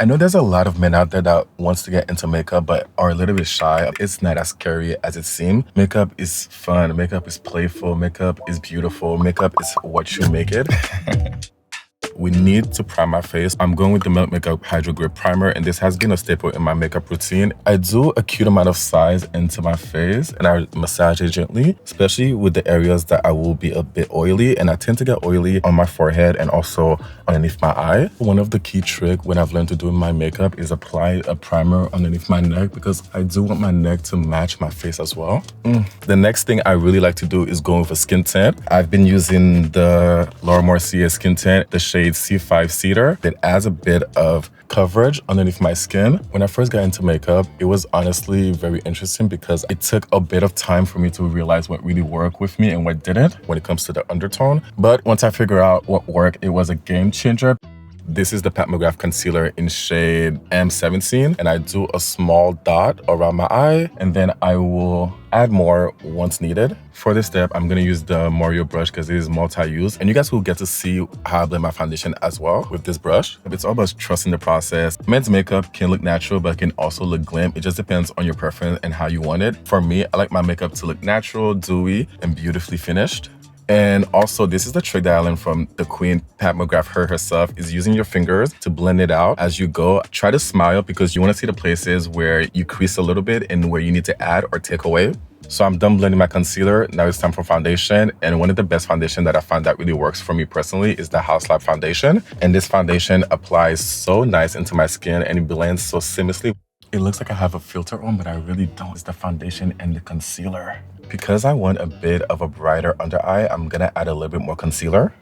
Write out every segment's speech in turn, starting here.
I know there's a lot of men out there that wants to get into makeup but are a little bit shy. It's not as scary as it seems. Makeup is fun, makeup is playful, makeup is beautiful, makeup is what you make it. We need to prime my face. I'm going with the Milk Makeup Hydro Grip Primer, and this has been a staple in my makeup routine. I do a cute amount of size into my face, and I massage it gently, especially with the areas that I will be a bit oily, and I tend to get oily on my forehead and also underneath my eye. One of the key tricks when I've learned to do my makeup is apply a primer underneath my neck because I do want my neck to match my face as well. The next thing I really like to do is go with a skin tint. I've been using the Mercier skin tint, the shade C5 Cedar. It adds a bit of coverage underneath my skin. When I first got into makeup, it was honestly very interesting because it took a bit of time for me to realize what really worked with me and what didn't when it comes to the undertone. But once I figured out what worked, it was a game changer. This is the McGRATH concealer in shade M17, and I do a small dot around my eye, and then I will add more once needed. For this step, I'm gonna use the Mercier brush because it is multi-use, and you guys will get to see how I blend my foundation as well with this brush. It's all about trusting the process. Men's makeup can look natural, but it can also look glam. It just depends on your preference and how you want it. For me, I like my makeup to look natural, dewy, and beautifully finished. And also, this is the trick that I learned from the queen, McGRATH herself, is using your fingers to blend it out as you go. Try to smile because you want to see the places where you crease a little bit and where you need to add or take away. So I'm done blending my concealer. Now it's time for foundation. And one of the best foundation that I found that really works for me personally is the Haus foundation. And this foundation applies so nice into my skin and it blends so seamlessly. It looks like I have a filter on, but I really don't. It's the foundation and the concealer. Because I want a bit of a brighter under eye, I'm gonna add a little bit more concealer.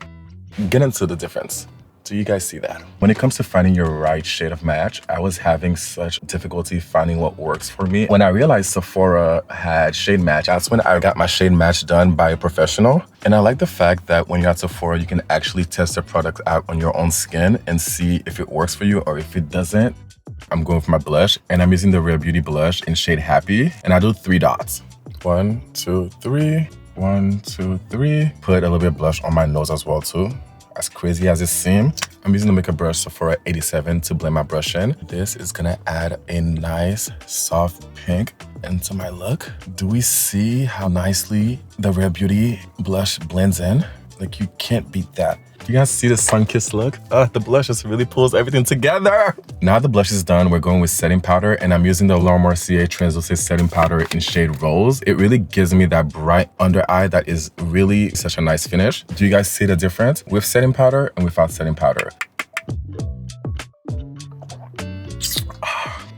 Get into the difference. Do you guys see that? When it comes to finding your right shade of match, I was having such difficulty finding what works for me. When I realized Sephora had shade match, that's when I got my shade match done by a professional. And I like the fact that when you're at Sephora, you can actually test the product out on your own skin and see if it works for you or if it doesn't. I'm going for my blush, and I'm using the Rare Beauty blush in shade Happy, and I do 3 dots. 1, 2, 3. 1, 2, 3. Put a little bit of blush on my nose as well too. As crazy as it seems, I'm using the makeup brush Sephora 87 to blend my brush in. This is gonna add a nice soft pink into my look. Do we see how nicely the Rare Beauty blush blends in? Like, you can't beat that. You guys see the sun-kissed look? The blush just really pulls everything together. Now the blush is done, we're going with setting powder, and I'm using the Mercier Translucent Setting Powder in shade Rose. It really gives me that bright under eye that is really such a nice finish. Do you guys see the difference with setting powder and without setting powder?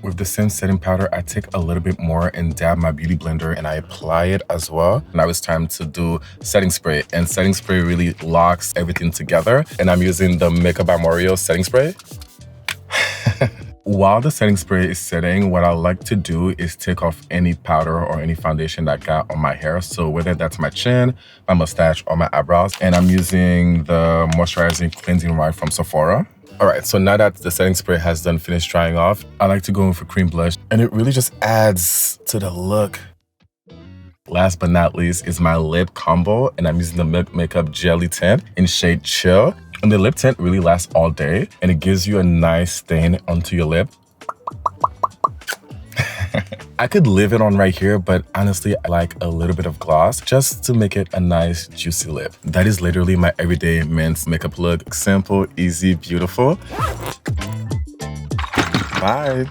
With the same setting powder, I take a little bit more and dab my beauty blender and I apply it as well. Now it's time to do setting spray, and setting spray really locks everything together. And I'm using the Makeup by Mercier setting spray. While the setting spray is setting, what I like to do is take off any powder or any foundation that I got on my hair. So whether that's my chin, my mustache, or my eyebrows. And I'm using the Moisturizing Cleansing Ride from Sephora. All right, so now that the setting spray has done finished drying off, I like to go in for cream blush, and it really just adds to the look. Last but not least is my lip combo, and I'm using the Milk Makeup Jelly Tint in shade Chill. And the lip tint really lasts all day, and it gives you a nice stain onto your lip. I could leave it on right here, but honestly, I like a little bit of gloss just to make it a nice, juicy lip. That is literally my everyday men's makeup look. Simple, easy, beautiful. Bye.